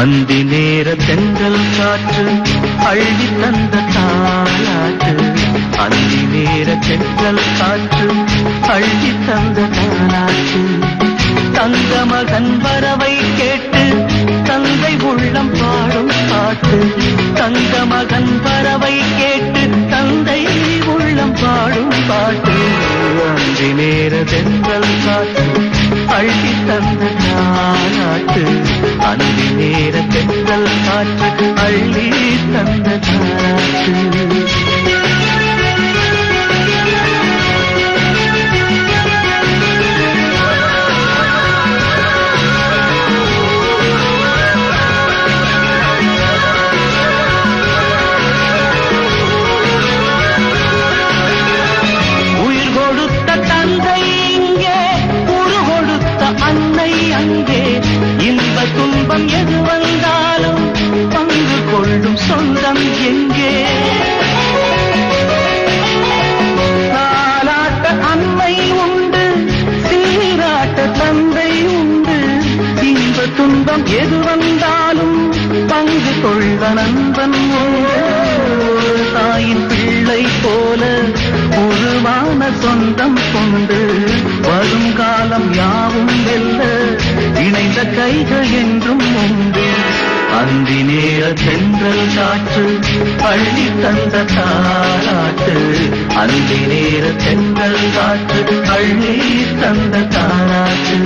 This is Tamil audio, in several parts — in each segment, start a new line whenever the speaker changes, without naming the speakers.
அந்தி நேர தென்றல் காற்று அள்ளி தந்த தாலாட்டு. அந்தி நேர தென்றல் காற்று அள்ளி தந்த தாலாட்டு. தங்க மகன் வரவை கேட்டு தந்தை உள்ளம் பாடும் பாட்டு. தங்க மகன் வரவை கேட்டு தந்தை உள்ளம் பாடும் பாட்டு. அந்தி நேர தென்றல் காற்று அள்ளி தந்த தாலாட்டு. அந்தி நேர தென்றல் காற்று அள்ளி தந்த தாலாட்டு. துன்பம் எது வந்தாலும் பங்கு கொள்ளும் சொந்தம் எங்கே? தாலாட்ட அன்னை உண்டு, சீராட்ட தந்தை உண்டு. இன்ப துன்பம் எது வந்தாலும் பங்கு கொள்ள நண்பன் உண்டு. தாயின் பிள்ளை போல உருவான சொந்தம் கொண்டு வருங்காலம் யாவும் வெல்ல இணைந்த கைகள் என்றும் உண்டு. அந்தி நேர தென்றல் காற்று அள்ளி தந்த தாலாட்டு. அந்தி நேர தென்றல் காற்று அள்ளி தந்த தாலாட்டு.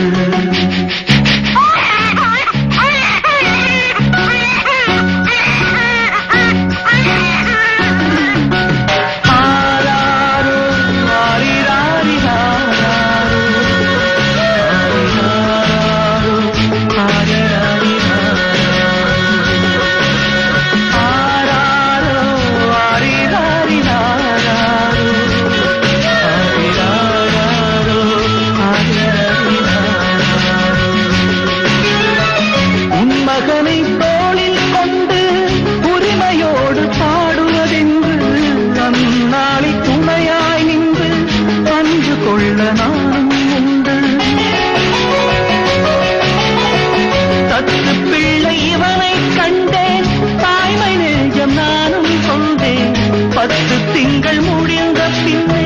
தத்து பிள்ளை இவனை கண்டேன், தாய்மை நெஞ்சம் நானும் கொண்டேன். 10 திங்கள் முடிந்த பின்னை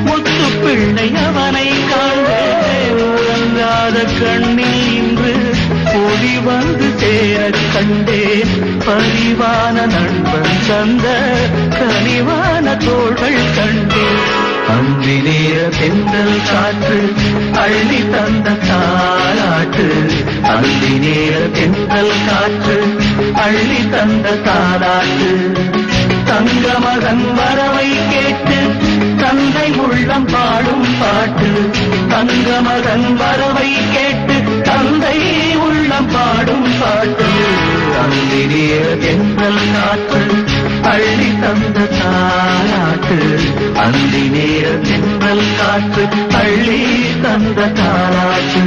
முத்து பிள்ளை அவனை காண்டேன். உறங்காத கண்ணில் இன்று பொடி வந்து சேர கண்டேன். பரிவான நண்பன் தந்த கனிவான தோள்கள் கண்டேன். அந்தி நேர தென்றல் காற்று அள்ளி தந்த தாலாட்டு. அந்தி நேர தென்றல் காற்று அள்ளி தந்த தாலாட்டு. தங்க மகன் வரவை கேட்டு தந்தை உள்ளம் பாடும் பாட்டு. தங்க மகன் வரவை கேட்டு தந்தை உள்ளம் பாடும் பாட்டு. அந்தி நேர தென்றல் காற்று அள்ளி தந்த தாலாட்டு. அந்தி நேர தென்றல் காற்று அள்ளி தந்த தாலாட்டு.